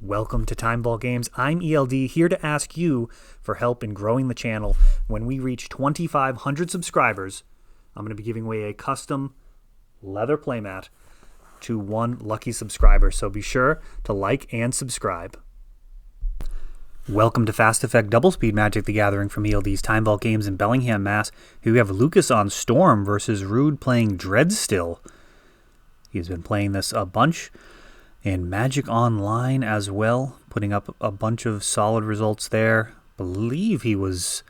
Welcome to Timeball Games. I'm ELD, here to ask you for help in growing the channel. When we reach 2,500 subscribers, I'm going to be giving away a custom leather playmat to one lucky subscriber, so be sure to like and subscribe. Welcome to Fast Effect Double Speed Magic the Gathering from ELD's Timeball Games in Bellingham, Mass. Here we have Lucas on Storm versus Rude playing Dreadstill. He's been playing this a bunch in Magic Online as well, putting up a bunch of solid results there. Believe he was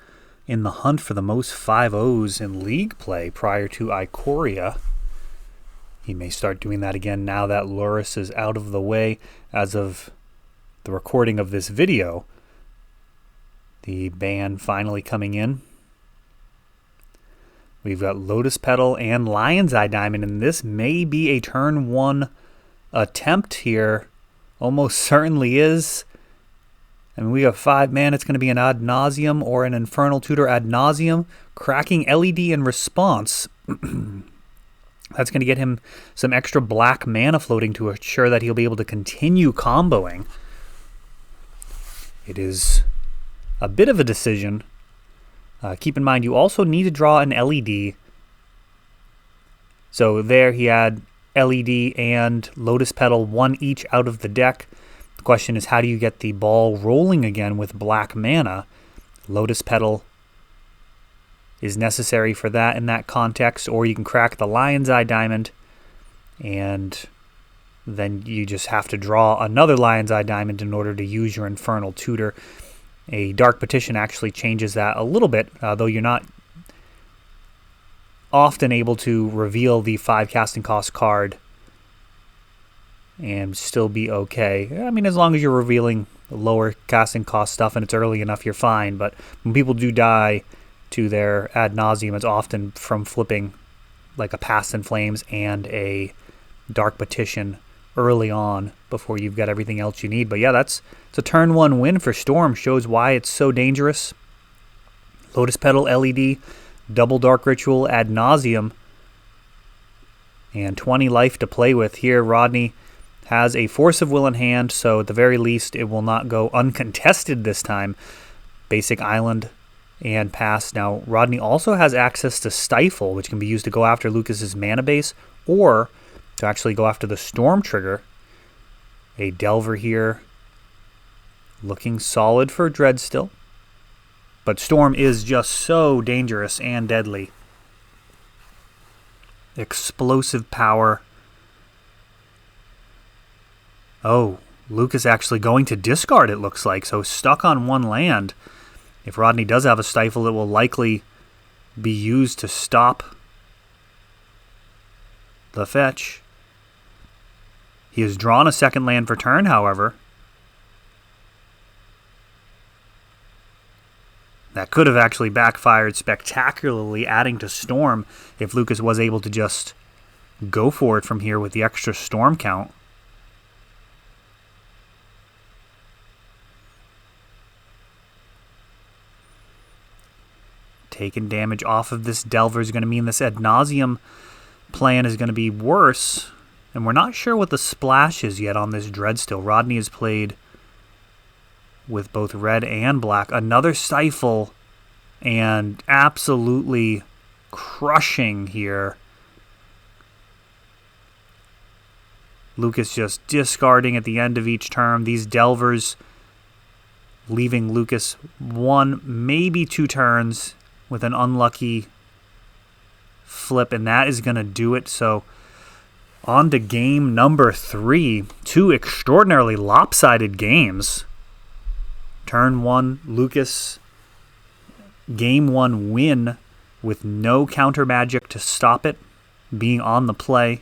in the hunt for the most 5-0s in league play prior to Ikoria. He may start doing that again now that Luris is out of the way as of the recording of this video. The ban finally coming in. We've got Lotus Petal and Lion's Eye Diamond, and this may be a turn one attempt here. Almost certainly is. I mean, we got 5 mana. It's going to be an Ad Nauseam or an Infernal Tutor Ad Nauseam. Cracking LED in response. That's going to get him some extra black mana floating to ensure that he'll be able to continue comboing. It is a bit of a decision. Keep in mind, you also need to draw an LED. So there he had LED and Lotus Petal, one each out of the deck. The question is, how do you get the ball rolling again with black mana? Lotus Petal is necessary for that in that context, or you can crack the Lion's Eye Diamond, and then you just have to draw another Lion's Eye Diamond in order to use your Infernal Tutor. A Dark Petition actually changes that a little bit, though you're not often able to reveal the 5 casting cost card and still be okay. I mean, as long as you're revealing the lower casting cost stuff and it's early enough, you're fine. But when people do die to their Ad Nauseam, it's often from flipping like a Past in Flames and a Dark Petition early on before you've got everything else you need. But yeah, it's a turn one win for Storm. Shows why it's so dangerous. Lotus Petal, LED, double Dark Ritual, Ad Nauseam, and 20 life to play with here. Rodney has a Force of Will in hand, so at the very least it will not go uncontested this time. Basic Island and pass. Now, Rodney also has access to Stifle, which can be used to go after Lucas's mana base, or to actually go after the Storm trigger. A Delver here, looking solid for Dreadstill. But Storm is just so dangerous and deadly. Explosive power. Oh, Lucas actually going to discard, it looks like. So stuck on one land. If Rodney does have a Stifle, it will likely be used to stop the fetch. He has drawn a second land for turn, however. That could have actually backfired spectacularly, adding to Storm if Lucas was able to just go for it from here with the extra Storm count. Taking damage off of this Delver is going to mean this Ad Nauseam plan is going to be worse. And we're not sure what the splash is yet on this Dreadstill. Rodney has played with both red and black. Another Stifle, and absolutely crushing here. Lucas just discarding at the end of each turn. These Delvers leaving Lucas 1, maybe 2 turns with an unlucky flip, and that is going to do it. So on to game number 3. 2 extraordinarily lopsided games. Turn 1, Lucas, game 1 win with no counter magic to stop it. Being on the play,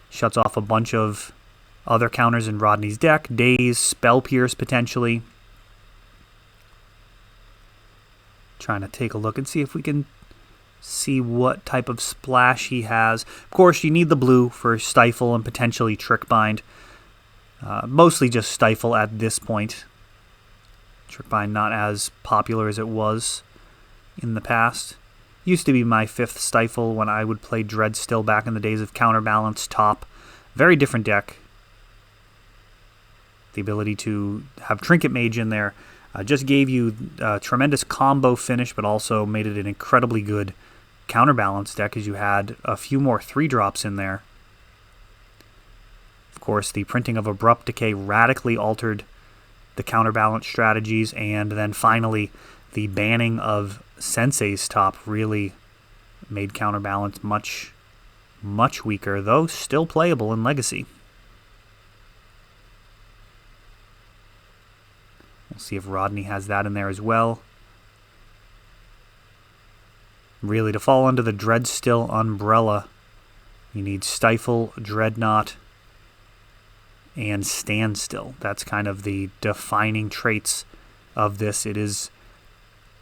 shuts off a bunch of other counters in Rodney's deck. Daze, Spell Pierce potentially. Trying to take a look and see if we can see what type of splash he has. Of course, you need the blue for Stifle and potentially Trick Bind. Mostly just Stifle at this point. Trick Bind not as popular as it was in the past. Used to be my 5th Stifle when I would play Dreadstill back in the days of Counterbalance Top. Very different deck. the ability to have Trinket Mage in there, just gave you a tremendous combo finish, but also made it an incredibly good counterbalance deck as you had a few more 3-drops in there. Of course, the printing of Abrupt Decay radically altered the counterbalance strategies, and then finally the banning of Sensei's Top really made counterbalance much, much weaker, though still playable in Legacy. We'll see if Rodney has that in there as well. Really, to fall under the Dreadstill umbrella, you need Stifle, Dreadnought, and Standstill. That's kind of the defining traits of this. It is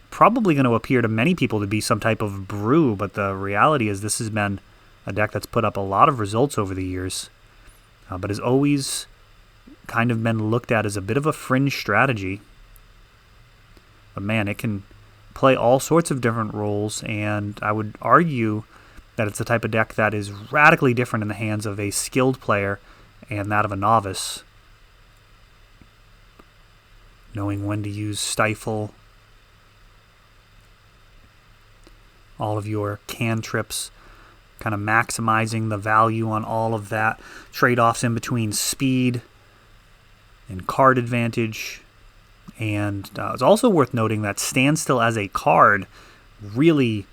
probably going to appear to many people to be some type of brew, but the reality is this has been a deck that's put up a lot of results over the years, but has always kind of been looked at as a bit of a fringe strategy. But man, it can play all sorts of different roles, and I would argue that it's the type of deck that is radically different in the hands of a skilled player and that of a novice. Knowing when to use Stifle, all of your cantrips, kind of maximizing the value on all of that, trade-offs in between speed and card advantage. And it's also worth noting that Standstill as a card really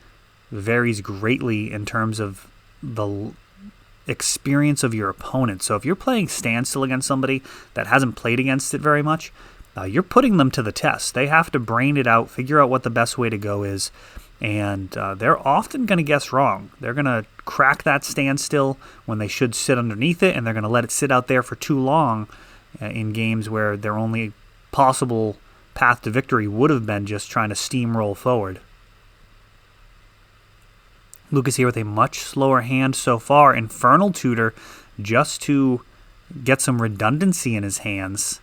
varies greatly in terms of the experience of your opponent. So if you're playing Standstill against somebody that hasn't played against it very much, you're putting them to the test. They have to brain it out, figure out what the best way to go is, and they're often going to guess wrong. They're going to crack that Standstill when they should sit underneath it, and they're going to let it sit out there for too long in games where their only possible path to victory would have been just trying to steamroll forward. Lucas here with a much slower hand so far. Infernal Tutor just to get some redundancy in his hands.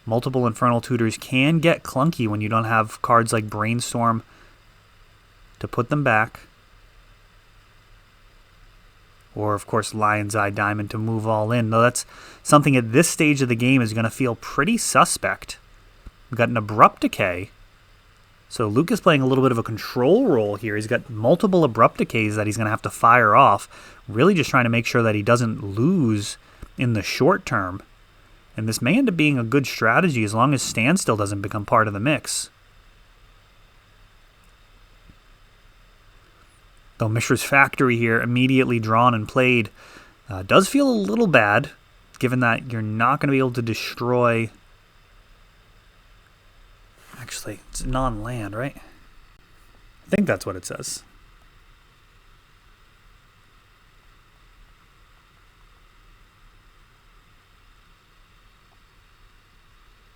Multiple Infernal Tutors can get clunky when you don't have cards like Brainstorm to put them back. Or, of course, Lion's Eye Diamond to move all in. Though that's something at this stage of the game is going to feel pretty suspect. We've got an Abrupt Decay. So Lucas playing a little bit of a control role here. He's got multiple Abrupt Decays that he's going to have to fire off. Really just trying to make sure that he doesn't lose in the short term. And this may end up being a good strategy as long as Standstill doesn't become part of the mix. Though Mishra's Factory here, immediately drawn and played, does feel a little bad, given that you're not going to be able to destroy... Actually, it's non-land, right? I think that's what it says.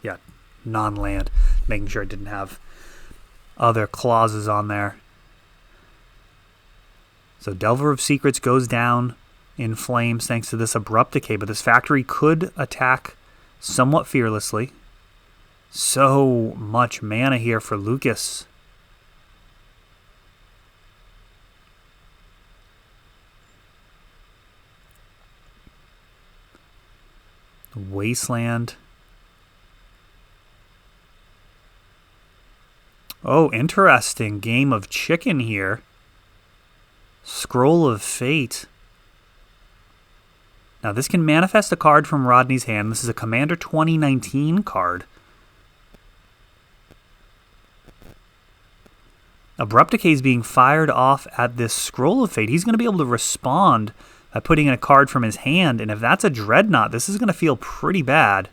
Yeah, non-land. Making sure it didn't have other clauses on there. So Delver of Secrets goes down in flames thanks to this Abrupt Decay, but this Factory could attack somewhat fearlessly. So much mana here for Lucas. Wasteland. Oh, interesting game of chicken here. Scroll of Fate. Now this can manifest a card from Rodney's hand. This is a Commander 2019 card. Abrupt Decay is being fired off at this Scroll of Fate. He's going to be able to respond by putting in a card from his hand, and if that's a Dreadnought, this is going to feel pretty bad.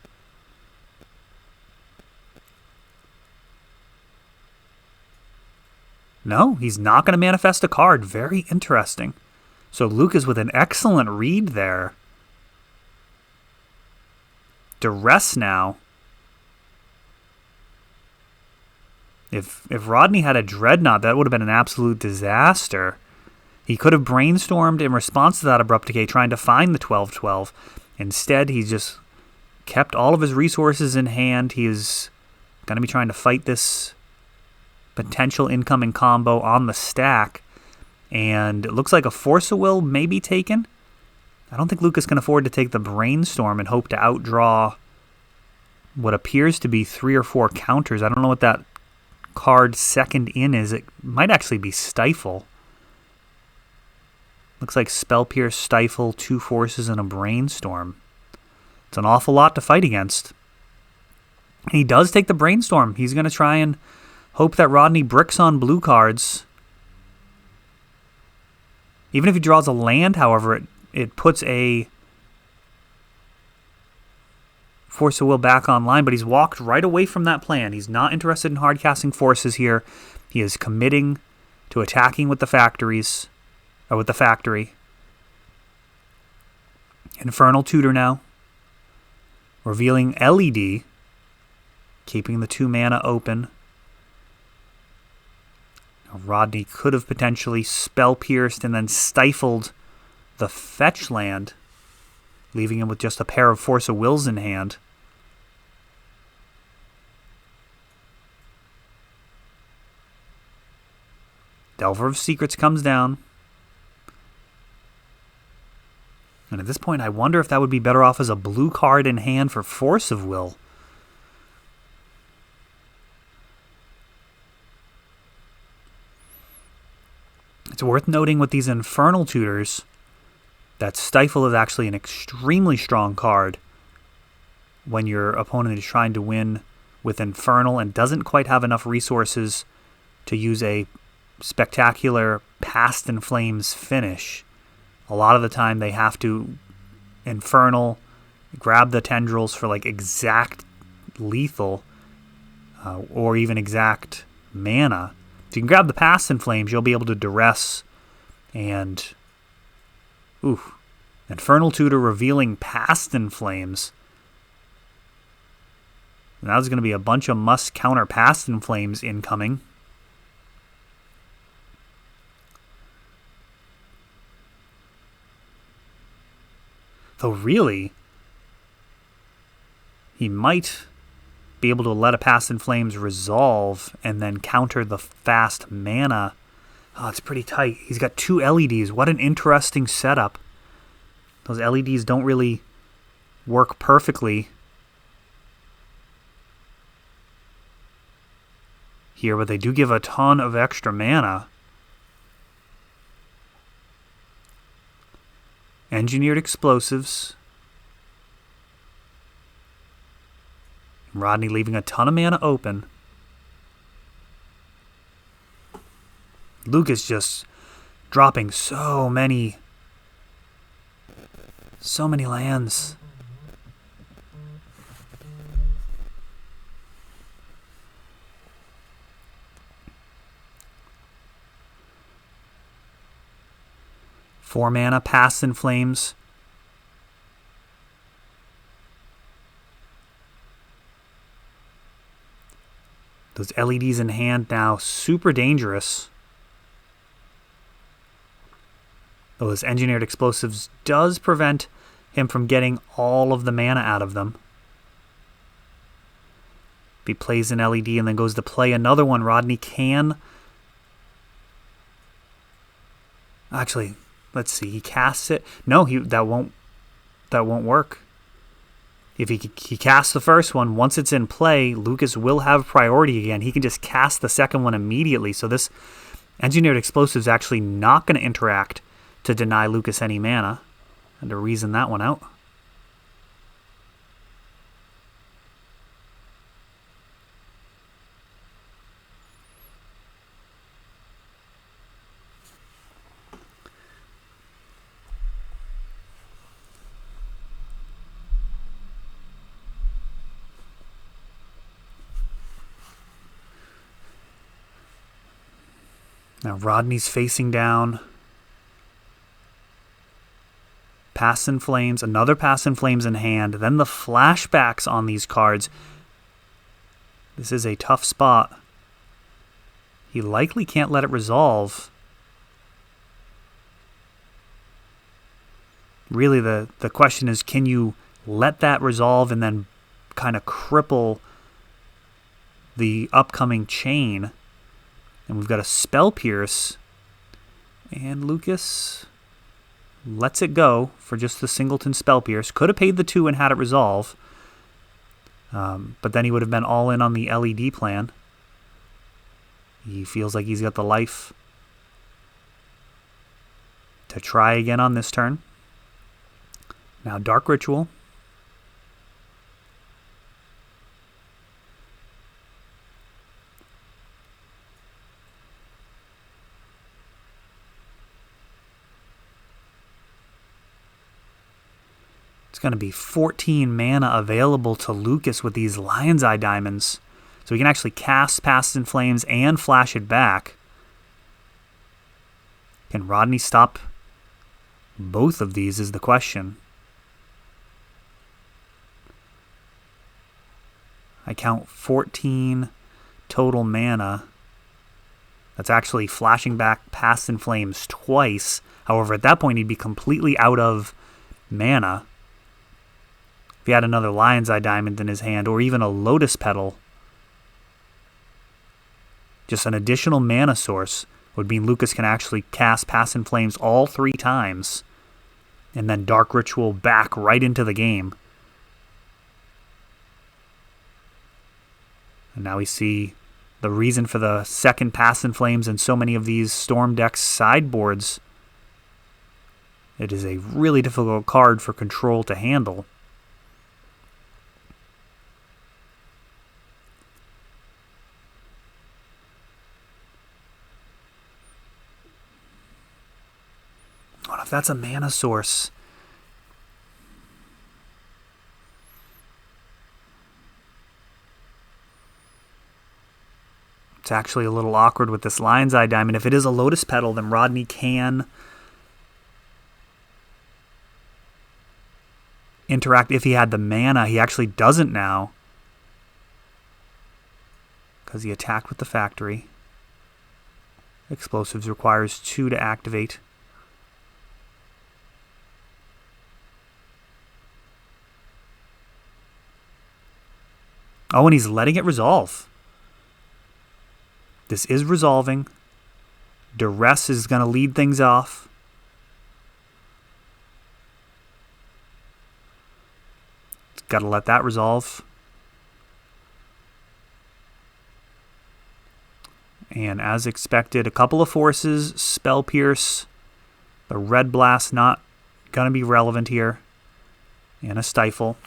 No, he's not going to manifest a card. Very interesting. So Lucas with an excellent read there. Duress now. If Rodney had a Dreadnought, that would have been an absolute disaster. He could have brainstormed in response to that Abrupt Decay, trying to find the 12/12. Instead, he's just kept all of his resources in hand. He is going to be trying to fight this potential incoming combo on the stack. And it looks like a Force of Will may be taken. I don't think Lucas can afford to take the Brainstorm and hope to outdraw what appears to be 3 or 4 counters. I don't know what that card second in is. It might actually be Stifle. Looks like Spell Pierce, Stifle, 2 Forces, and a Brainstorm. It's an awful lot to fight against. He does take the Brainstorm. He's going to try and hope that Rodney bricks on blue cards. Even if he draws a land, however, it puts a Force of Will back online, but he's walked right away from that plan. He's not interested in hard casting forces here. He is committing to attacking with the factories, or with the factory. Infernal Tutor now. Revealing LED, keeping the 2 mana open. Now, Rodney could have potentially Spell Pierced and then stifled the fetch land, leaving him with just a pair of Force of Wills in hand. Delver of Secrets comes down. And at this point, I wonder if that would be better off as a blue card in hand for Force of Will. It's worth noting with these Infernal Tutors that Stifle is actually an extremely strong card when your opponent is trying to win with Infernal and doesn't quite have enough resources to use a spectacular Past in Flames finish. A lot of the time they have to Infernal, grab the tendrils for like exact lethal or even exact mana. If you can grab the Past in Flames, you'll be able to duress and Infernal Tutor revealing Past in Flames. Now there's going to be a bunch of must counter Past in Flames incoming. Though really, he might be able to let a Past in Flames resolve and then counter the fast mana. Oh, it's pretty tight. He's got 2 LEDs. What an interesting setup. Those LEDs don't really work perfectly here, but they do give a ton of extra mana. Engineered Explosives. Rodney leaving a ton of mana open. Lucas just dropping so many lands. Four mana, Past in Flames. Those LEDs in hand now, super dangerous. Though those Engineered Explosives does prevent him from getting all of the mana out of them. If he plays an LED and then goes to play another one, Rodney can... Actually, let's see. He casts it. No, that won't work. If he casts the first one, once it's in play, Lucas will have priority again. He can just cast the second one immediately. So this Engineered Explosive is actually not going to interact to deny Lucas any mana. And to reason that one out. Now Rodney's facing down. Past in Flames, another Past in Flames in hand. Then the flashbacks on these cards. This is a tough spot. He likely can't let it resolve. Really, the question is, can you let that resolve and then kind of cripple the upcoming chain? And we've got a Spell Pierce. And Lucas lets it go for just the Singleton Spell Pierce. Could have paid the 2 and had it resolve. But then he would have been all in on the LED plan. He feels like he's got the life to try again on this turn. Now Dark Ritual. It's going to be 14 mana available to Lucas with these Lion's Eye Diamonds. So he can actually cast Past in Flames and flash it back. Can Rodney stop both of these is the question. I count 14 total mana. That's actually flashing back Past in Flames twice. However, at that point, he'd be completely out of mana. If he had another Lion's Eye Diamond in his hand, or even a Lotus Petal, just an additional mana source would mean Lucas can actually cast Past in Flames all 3 times, and then Dark Ritual back right into the game. And now we see the reason for the second Past in Flames in so many of these Storm decks sideboards. It is a really difficult card for Control to handle. What if that's a mana source? It's actually a little awkward with this Lion's Eye Diamond. If it is a Lotus Petal, then Rodney can interact if he had the mana. He actually doesn't now, because he attacked with the Factory. Explosives requires 2 to activate. Oh, and he's letting it resolve. This is resolving. Duress is going to lead things off. It's got to let that resolve. And as expected, a couple of forces. Spell Pierce. The Red Blast not going to be relevant here. And a Stifle.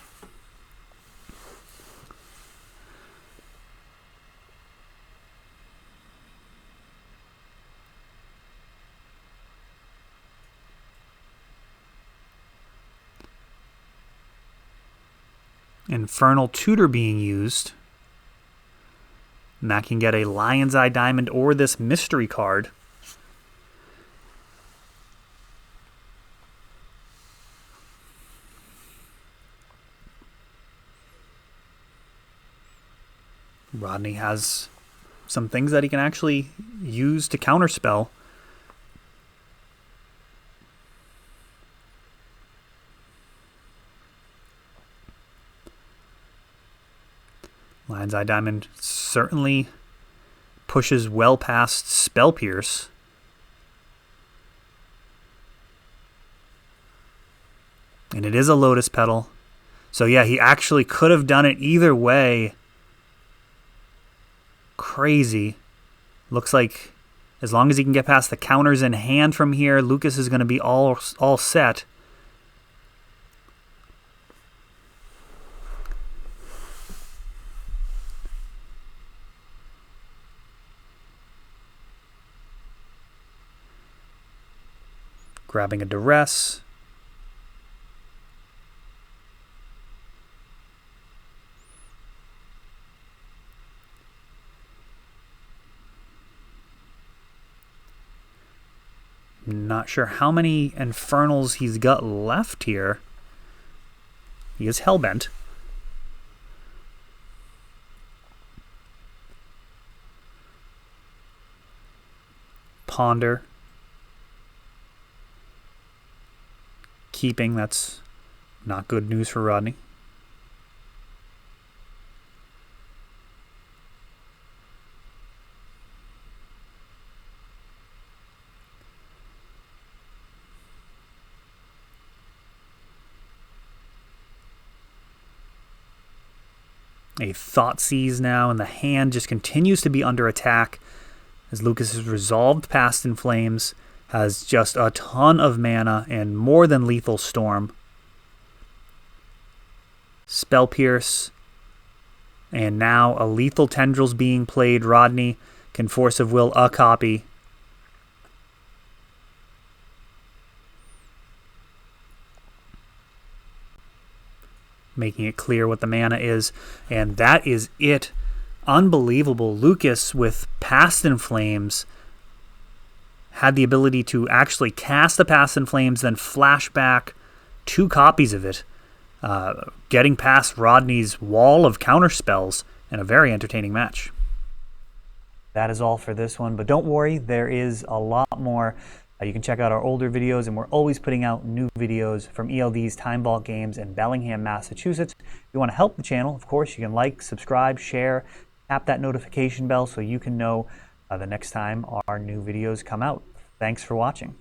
Infernal Tutor being used. And that can get a Lion's Eye Diamond or this mystery card. Rodney has some things that he can actually use to counterspell. Lion's Eye Diamond certainly pushes well past Spell Pierce. And it is a Lotus Petal. So yeah, he actually could have done it either way. Crazy. Looks like as long as he can get past the counters in hand from here, Lucas is going to be all set. Grabbing a Duress. Not sure how many Infernals he's got left here. He is Hellbent. Ponder. Keeping, that's not good news for Rodney. A Thoughtseize now, and the hand just continues to be under attack as Lucas has resolved Past in Flames, has just a ton of mana and more than lethal Storm. Spell Pierce, and now a Lethal Tendrils being played. Rodney can Force of Will a copy. Making it clear what the mana is, and that is it. Unbelievable. Lucas with Past in Flames had the ability to actually cast the Past in Flames, then flash back 2 copies of it, getting past Rodney's wall of counterspells in a very entertaining match. That is all for this one, but don't worry, there is a lot more. You can check out our older videos, and we're always putting out new videos from ELD's Time Vault Games in Bellingham, Massachusetts. If you want to help the channel, of course, you can like, subscribe, share, tap that notification bell so you can know the next time our new videos come out. Thanks for watching.